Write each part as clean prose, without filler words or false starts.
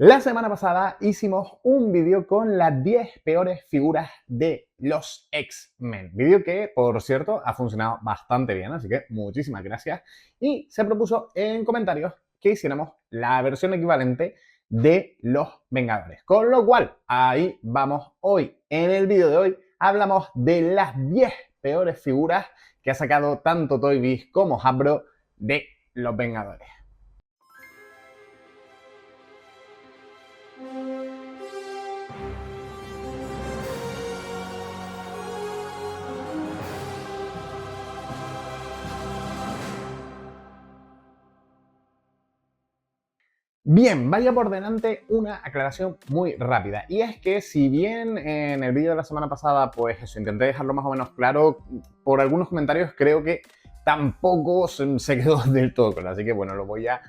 La semana pasada hicimos un vídeo con las 10 peores figuras de los X-Men. Vídeo que, por cierto, ha funcionado bastante bien, así que muchísimas gracias. Y se propuso en comentarios que hiciéramos la versión equivalente de los Vengadores. Con lo cual, ahí vamos hoy. En el vídeo de hoy hablamos de las 10 peores figuras que ha sacado tanto Toy Biz como Hasbro de los Vengadores. Bien, vaya por delante una aclaración muy rápida. Y es que si bien en el vídeo de la semana pasada, pues eso, intenté dejarlo más o menos claro, por algunos comentarios creo que tampoco se quedó del todo claro. Así que bueno, lo voy a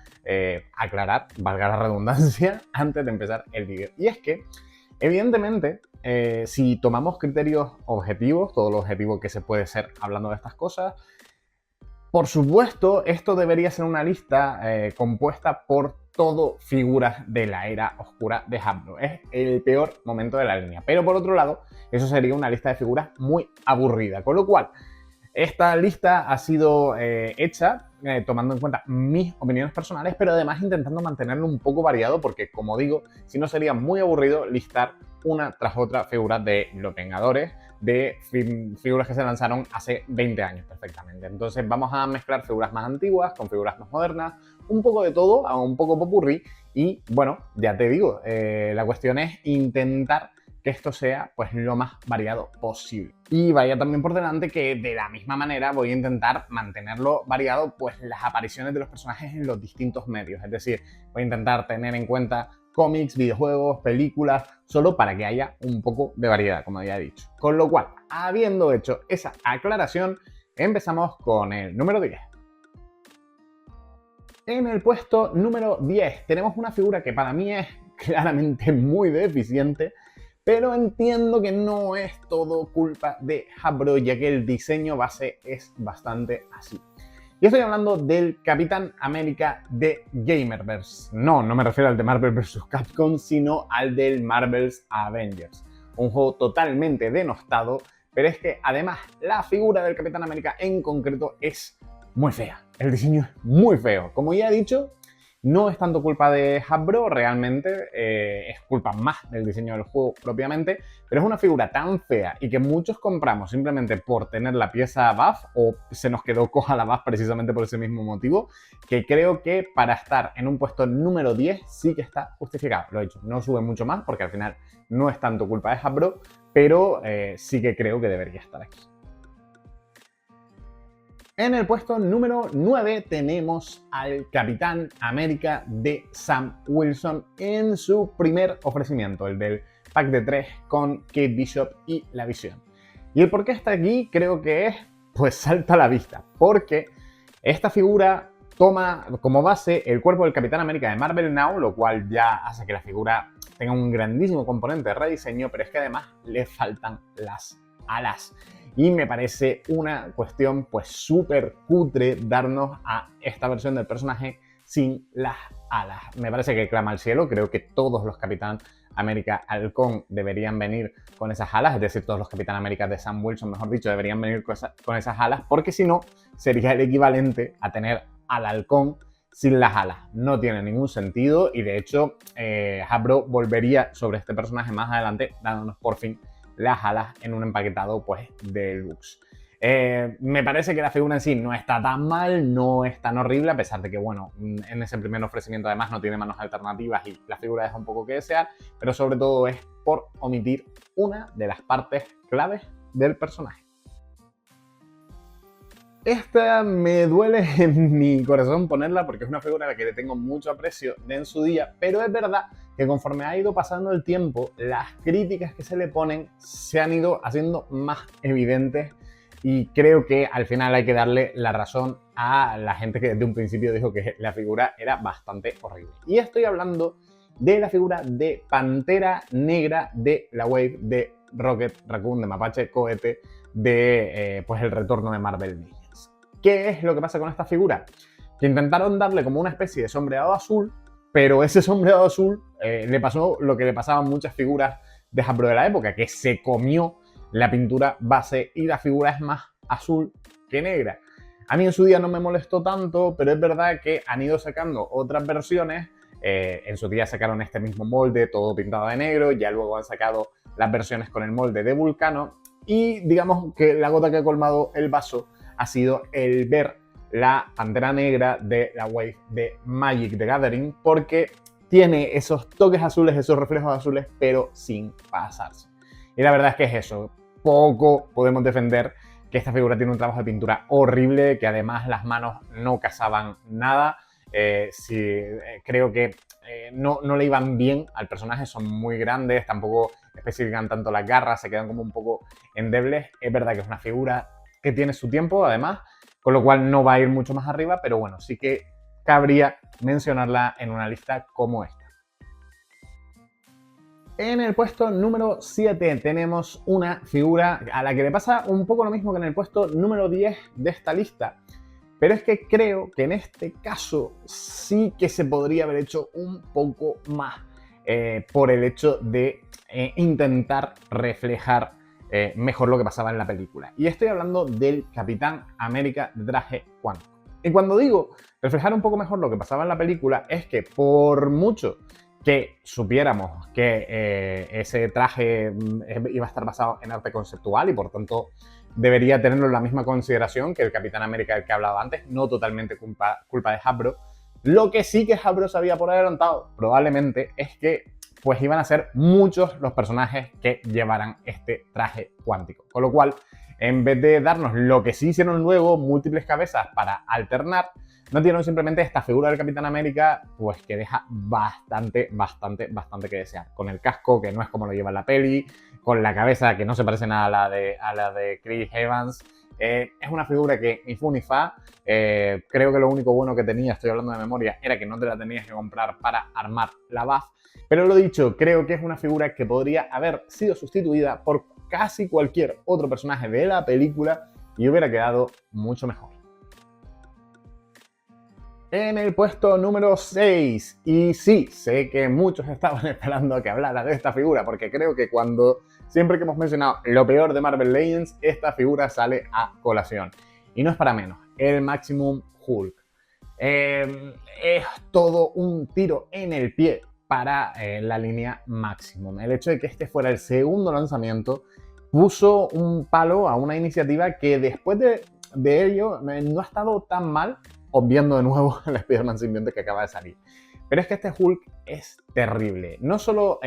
aclarar, valga la redundancia, antes de empezar el vídeo. Y es que, evidentemente, si tomamos criterios objetivos, todo lo objetivo que se puede ser hablando de estas cosas, por supuesto, esto debería ser una lista compuesta por todo figuras de la era oscura de Hasbro. Es el peor momento de la línea. Pero por otro lado, eso sería una lista de figuras muy aburrida. Con lo cual, esta lista ha sido hecha tomando en cuenta mis opiniones personales, pero además intentando mantenerlo un poco variado porque, como digo, si no sería muy aburrido listar una tras otra figuras de los Vengadores, de figuras que se lanzaron hace 20 años perfectamente. Entonces vamos a mezclar figuras más antiguas con figuras más modernas, un poco de todo, a un poco popurrí y bueno, ya te digo, la cuestión es intentar que esto sea pues lo más variado posible. Y vaya también por delante que de la misma manera voy a intentar mantenerlo variado pues las apariciones de los personajes en los distintos medios. Es decir, voy a intentar tener en cuenta cómics, videojuegos, películas, solo para que haya un poco de variedad, como ya he dicho. Con lo cual, habiendo hecho esa aclaración, empezamos con el número 10. En el puesto número 10 tenemos una figura que para mí es claramente muy deficiente, pero entiendo que no es todo culpa de Hasbro, ya que el diseño base es bastante así. Y estoy hablando del Capitán América de Gamerverse. No me refiero al de Marvel vs. Capcom, sino al del Marvel's Avengers. Un juego totalmente denostado, pero es que además la figura del Capitán América en concreto es muy fea. El diseño es muy feo. Como ya he dicho, no es tanto culpa de Hasbro, realmente es culpa más del diseño del juego propiamente, pero es una figura tan fea y que muchos compramos simplemente por tener la pieza buff o se nos quedó coja la buff precisamente por ese mismo motivo, que creo que para estar en un puesto número 10 sí que está justificado. Lo he dicho, no sube mucho más porque al final no es tanto culpa de Hasbro, pero sí que creo que debería estar aquí. En el puesto número 9 tenemos al Capitán América de Sam Wilson en su primer ofrecimiento, el del pack de 3 con Kate Bishop y la Visión. Y el por qué está aquí creo que es, pues salta a la vista, porque esta figura toma como base el cuerpo del Capitán América de Marvel Now, lo cual ya hace que la figura tenga un grandísimo componente de rediseño, pero es que además le faltan las alas. Y me parece una cuestión pues súper cutre darnos a esta versión del personaje sin las alas. Me parece que clama al cielo, creo que todos los Capitán América Halcón deberían venir con esas alas, es decir, todos los Capitán América de Sam Wilson, mejor dicho, deberían venir con esas alas, porque si no, sería el equivalente a tener al halcón sin las alas. No tiene ningún sentido y de hecho Hasbro volvería sobre este personaje más adelante, dándonos por fin las alas en un empaquetado pues deluxe. Me parece que la figura en sí no está tan mal, no es tan horrible, a pesar de que, bueno, en ese primer ofrecimiento además no tiene manos alternativas y la figura deja un poco que desear, pero sobre todo es por omitir una de las partes claves del personaje. Esta me duele en mi corazón ponerla porque es una figura a la que le tengo mucho aprecio de en su día, pero es verdad que conforme ha ido pasando el tiempo, las críticas que se le ponen se han ido haciendo más evidentes y creo que al final hay que darle la razón a la gente que desde un principio dijo que la figura era bastante horrible. Y estoy hablando de la figura de Pantera Negra de la Wave de Rocket Raccoon, de Mapache Cohete, de pues el retorno de Marvel Legends. ¿Qué es lo que pasa con esta figura? Que intentaron darle como una especie de sombreado azul, pero ese sombreado azul le pasó lo que le pasaba a muchas figuras de Hasbro de la época, que se comió la pintura base y la figura es más azul que negra. A mí en su día no me molestó tanto, pero es verdad que han ido sacando otras versiones. En su día sacaron este mismo molde, todo pintado de negro, ya luego han sacado las versiones con el molde de Vulcano y digamos que la gota que ha colmado el vaso ha sido el ver la Pantera Negra de la Wave de Magic the Gathering, porque tiene esos toques azules, esos reflejos azules, pero sin pasarse. Y la verdad es que es eso, poco podemos defender que esta figura tiene un trabajo de pintura horrible, que además las manos no casaban nada. Creo que no le iban bien al personaje, son muy grandes, tampoco especifican tanto las garras, se quedan como un poco endebles. Es verdad que es una figura que tiene su tiempo, además, con lo cual no va a ir mucho más arriba, pero bueno, sí que cabría mencionarla en una lista como esta. En el puesto número 7 tenemos una figura a la que le pasa un poco lo mismo que en el puesto número 10 de esta lista. Pero es que creo que en este caso sí que se podría haber hecho un poco más por el hecho de intentar reflejar mejor lo que pasaba en la película. Y estoy hablando del Capitán América de traje cuántico. Y cuando digo reflejar un poco mejor lo que pasaba en la película es que por mucho que supiéramos que ese traje iba a estar basado en arte conceptual y por tanto debería tenerlo en la misma consideración que el Capitán América del que hablaba antes, no totalmente culpa de Hasbro. Lo que sí que Hasbro sabía por adelantado, probablemente, es que pues iban a ser muchos los personajes que llevaran este traje cuántico. Con lo cual, en vez de darnos lo que sí hicieron luego, múltiples cabezas para alternar, no tienen simplemente esta figura del Capitán América, pues que deja bastante que desear. Con el casco, que no es como lo lleva en la peli, con la cabeza, que no se parece nada a la de Chris Evans. Es una figura que ni fu ni fa. Creo que lo único bueno que tenía, estoy hablando de memoria, era que no te la tenías que comprar para armar la buff. Pero lo dicho, creo que es una figura que podría haber sido sustituida por casi cualquier otro personaje de la película y hubiera quedado mucho mejor. En el puesto número 6, y sí, sé que muchos estaban esperando a que hablara de esta figura, porque creo que siempre que hemos mencionado lo peor de Marvel Legends, esta figura sale a colación. Y no es para menos, el Maximum Hulk. Es todo un tiro en el pie para la línea Maximum. El hecho de que este fuera el segundo lanzamiento puso un palo a una iniciativa que después de ello no ha estado tan mal, obviando de nuevo el Spider-Man simbionte que acaba de salir. Pero es que este Hulk es terrible. No solo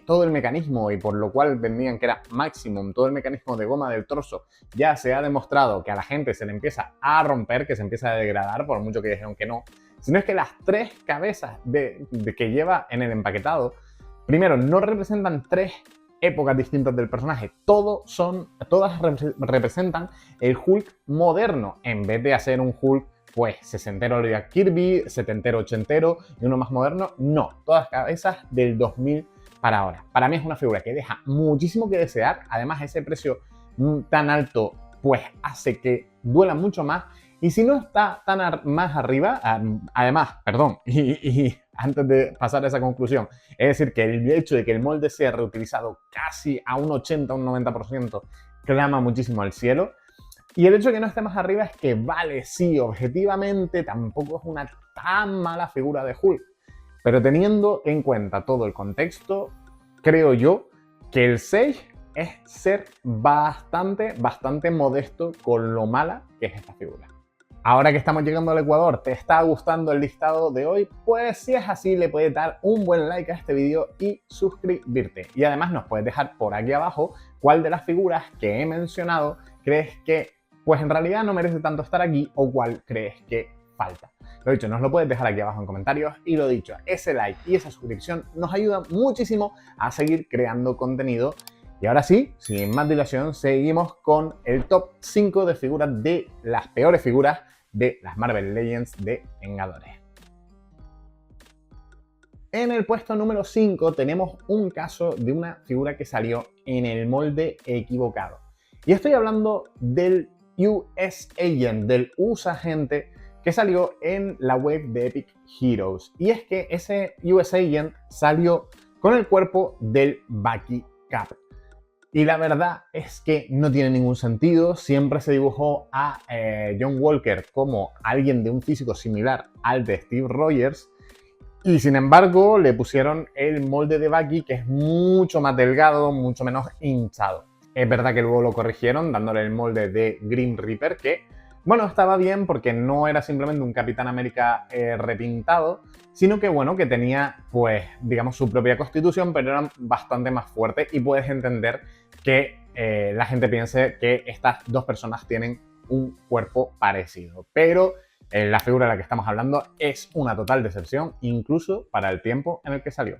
todo el mecanismo, y por lo cual vendían que era Maximum, todo el mecanismo de goma del torso, ya se ha demostrado que a la gente se le empieza a romper, que se empieza a degradar, por mucho que dijeron que no, sino es que las tres cabezas que lleva en el empaquetado, primero, no representan tres épocas distintas del personaje, todas representan el Hulk moderno, en vez de hacer un Hulk pues sesentero de Jack Kirby, setentero, ochentero y uno más moderno, no, todas cabezas del 2000 para ahora. Para mí es una figura que deja muchísimo que desear, además ese precio tan alto pues hace que duela mucho más y si no está tan más arriba, además, perdón, y antes de pasar a esa conclusión, es decir, que el hecho de que el molde sea reutilizado casi a un 80, un 90%, clama muchísimo al cielo. Y el hecho de que no esté más arriba es que vale, sí, objetivamente tampoco es una tan mala figura de Hulk. Pero teniendo en cuenta todo el contexto, creo yo que el 6 es ser bastante modesto con lo mala que es esta figura. Ahora que estamos llegando al Ecuador, ¿te está gustando el listado de hoy? Pues si es así, le puedes dar un buen like a este vídeo y suscribirte. Y además nos puedes dejar por aquí abajo cuál de las figuras que he mencionado crees que pues en realidad no merece tanto estar aquí o cuál crees que falta. Lo dicho, nos lo puedes dejar aquí abajo en comentarios y lo dicho, ese like y esa suscripción nos ayudan muchísimo a seguir creando contenido. Y ahora sí, sin más dilación, seguimos con el top 5 de figuras de las peores figuras de las Marvel Legends de Vengadores. En el puesto número 5 tenemos un caso de una figura que salió en el molde equivocado. Y estoy hablando del US Agent, del US Agente que salió en la wave de Epic Heroes. Y es que ese US Agent salió con el cuerpo del Bucky Cap. Y la verdad es que no tiene ningún sentido. Siempre se dibujó a John Walker como alguien de un físico similar al de Steve Rogers. Y sin embargo le pusieron el molde de Bucky, que es mucho más delgado, mucho menos hinchado. Es verdad que luego lo corrigieron dándole el molde de Grim Reaper, que bueno, estaba bien porque no era simplemente un Capitán América repintado, sino que bueno, que tenía pues digamos su propia constitución, pero era bastante más fuerte y puedes entender que la gente piense que estas dos personas tienen un cuerpo parecido. Pero la figura de la que estamos hablando es una total decepción, incluso para el tiempo en el que salió.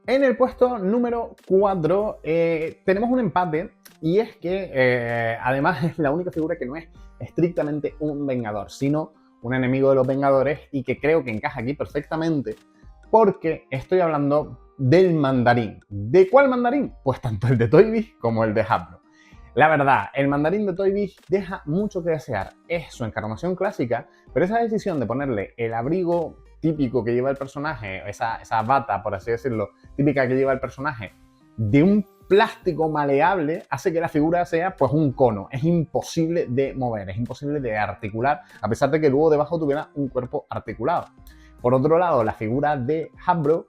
En el puesto número 4 tenemos un empate, y es que además es la única figura que no es estrictamente un Vengador, sino un enemigo de los Vengadores, y que creo que encaja aquí perfectamente porque estoy hablando del Mandarín. ¿De cuál Mandarín? Pues tanto el de Toy Biz como el de Hasbro. La verdad, el Mandarín de Toy Biz deja mucho que desear. Es su encarnación clásica, pero esa decisión de ponerle el abrigo típico que lleva el personaje, esa bata, por así decirlo, típica que lleva el personaje, de un plástico maleable, hace que la figura sea pues un cono. Es imposible de mover, es imposible de articular, a pesar de que luego debajo tuviera un cuerpo articulado. Por otro lado, la figura de Hasbro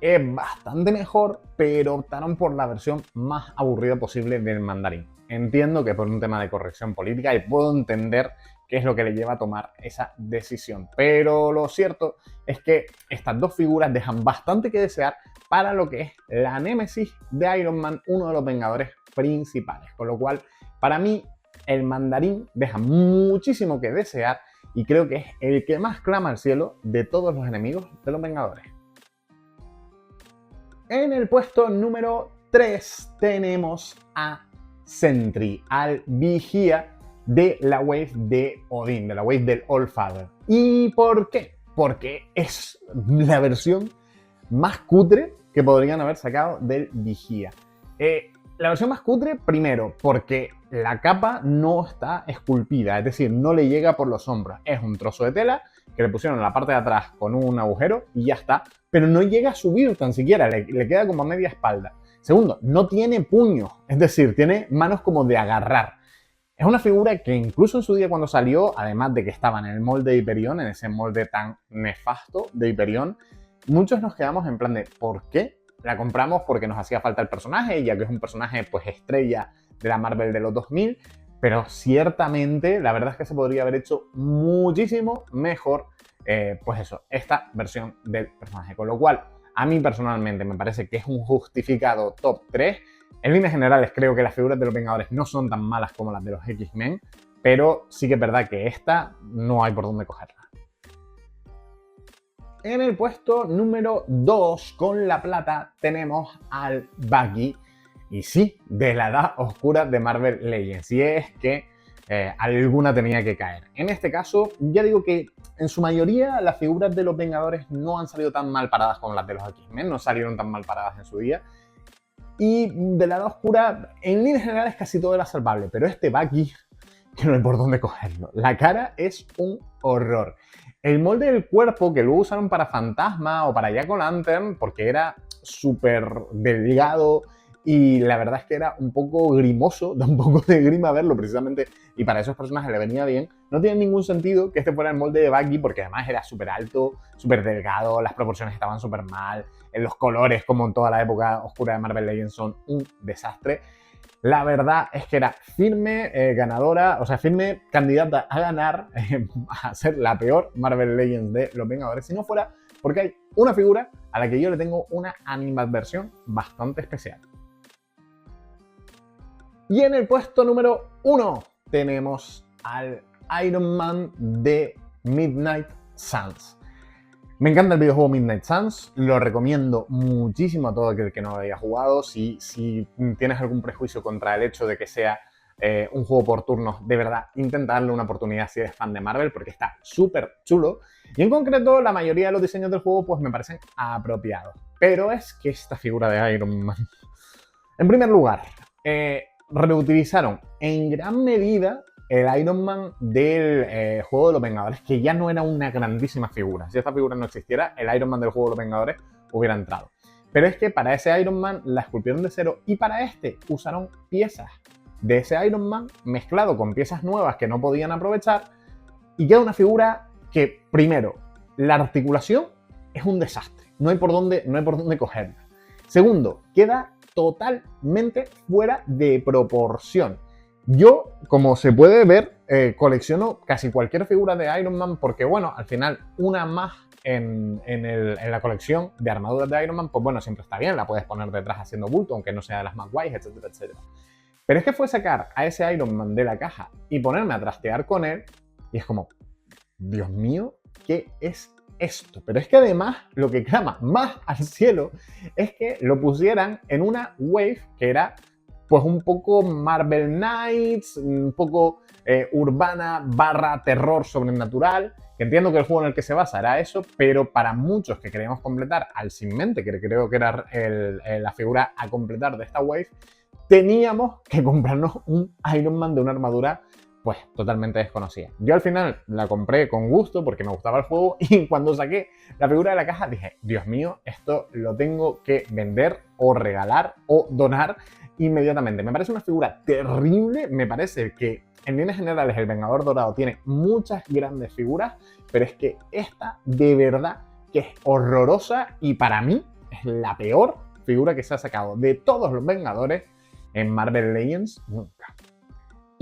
es bastante mejor, pero optaron por la versión más aburrida posible del Mandarín. Entiendo que por un tema de corrección política, y puedo entender qué es lo que le lleva a tomar esa decisión. Pero lo cierto es que estas dos figuras dejan bastante que desear para lo que es la némesis de Iron Man, uno de los Vengadores principales. Con lo cual, para mí, el Mandarín deja muchísimo que desear y creo que es el que más clama al cielo de todos los enemigos de los Vengadores. En el puesto número 3 tenemos a Sentry, al vigía de la wave de Odín, de la wave del Allfather. ¿Y por qué? Porque es la versión más cutre que podrían haber sacado del vigía. La versión más cutre, primero, porque la capa no está esculpida, es decir, no le llega por los hombros. Es un trozo de tela que le pusieron en la parte de atrás con un agujero y ya está, pero no llega a subir tan siquiera, le queda como a media espalda. Segundo, no tiene puños, es decir, tiene manos como de agarrar. Es una figura que incluso en su día cuando salió, además de que estaba en el molde de Hyperion, en ese molde tan nefasto de Hyperion, muchos nos quedamos en plan de ¿por qué? La compramos porque nos hacía falta el personaje, ya que es un personaje pues estrella de la Marvel de los 2000, pero ciertamente la verdad es que se podría haber hecho muchísimo mejor, pues eso, esta versión del personaje. Con lo cual, a mí personalmente me parece que es un justificado top 3. En líneas generales creo que las figuras de los Vengadores no son tan malas como las de los X-Men, pero sí que es verdad que esta no hay por dónde cogerla. En el puesto número 2, con la plata, tenemos al Bucky, y sí, de la edad oscura de Marvel Legends, y es que alguna tenía que caer. En este caso, ya digo que en su mayoría las figuras de los Vengadores no han salido tan mal paradas como las de los X-Men, no salieron tan mal paradas en su día, y de la edad oscura, en líneas generales casi todo era salvable, pero este Bucky, que no hay por dónde cogerlo. La cara es un horror. El molde del cuerpo que luego usaron para Fantasma o para Jack O'Lantern, porque era súper delgado y la verdad es que era un poco grimoso, da un poco de grima verlo precisamente, y para esos personajes le venía bien. No tiene ningún sentido que este fuera el molde de Bucky, porque además era súper alto, súper delgado, las proporciones estaban súper mal, los colores, como en toda la época oscura de Marvel Legends, son un desastre. La verdad es que era firme ganadora, o sea, firme candidata a ganar, a ser la peor Marvel Legends de los Vengadores, si no fuera porque hay una figura a la que yo le tengo una animadversión bastante especial. Y en el puesto número 1 tenemos al Iron Man de Midnight Suns. Me encanta el videojuego Midnight Suns, lo recomiendo muchísimo a todo aquel que no lo haya jugado. Si tienes algún prejuicio contra el hecho de que sea un juego por turnos, de verdad, intenta darle una oportunidad si eres fan de Marvel, porque está súper chulo. Y en concreto, la mayoría de los diseños del juego pues me parecen apropiados. Pero es que esta figura de Iron Man... En primer lugar, reutilizaron en gran medida el Iron Man del juego de los Vengadores, que ya no era una grandísima figura. Si esta figura no existiera, el Iron Man del juego de los Vengadores hubiera entrado. Pero es que para ese Iron Man la esculpieron de cero y para este usaron piezas de ese Iron Man mezclado con piezas nuevas que no podían aprovechar y queda una figura que, primero, la articulación es un desastre. No hay por dónde cogerla. Segundo, queda totalmente fuera de proporción. Yo, como se puede ver, colecciono casi cualquier figura de Iron Man porque, bueno, al final una más en la colección de armaduras de Iron Man, pues bueno, siempre está bien, la puedes poner detrás haciendo bulto, aunque no sea de las más guays, etcétera, etcétera. Pero es que fue sacar a ese Iron Man de la caja y ponerme a trastear con él y es como, Dios mío, ¿qué es esto? Pero es que además lo que clama más al cielo es que lo pusieran en una wave que era pues un poco Marvel Knights, un poco urbana / terror sobrenatural, que entiendo que el juego en el que se basa era eso, pero para muchos que queríamos completar al Sin Mente, que creo que era la figura a completar de esta wave, teníamos que comprarnos un Iron Man de una armadura pues totalmente desconocida. Yo al final la compré con gusto porque me gustaba el juego y cuando saqué la figura de la caja dije, Dios mío, esto lo tengo que vender o regalar o donar inmediatamente. Me parece una figura terrible, me parece que en líneas generales el Vengador Dorado tiene muchas grandes figuras, pero es que esta de verdad que es horrorosa y para mí es la peor figura que se ha sacado de todos los Vengadores en Marvel Legends nunca.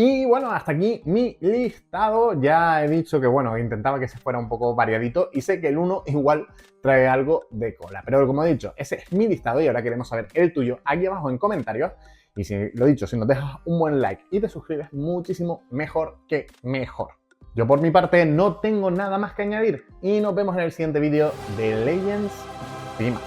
Y bueno, hasta aquí mi listado. Ya he dicho que, bueno, intentaba que se fuera un poco variadito y sé que el 1 igual trae algo de cola. Pero como he dicho, ese es mi listado y ahora queremos saber el tuyo aquí abajo en comentarios. Y si lo dicho, si nos dejas un buen like y te suscribes, muchísimo mejor que mejor. Yo por mi parte no tengo nada más que añadir y nos vemos en el siguiente vídeo de Legends Prima.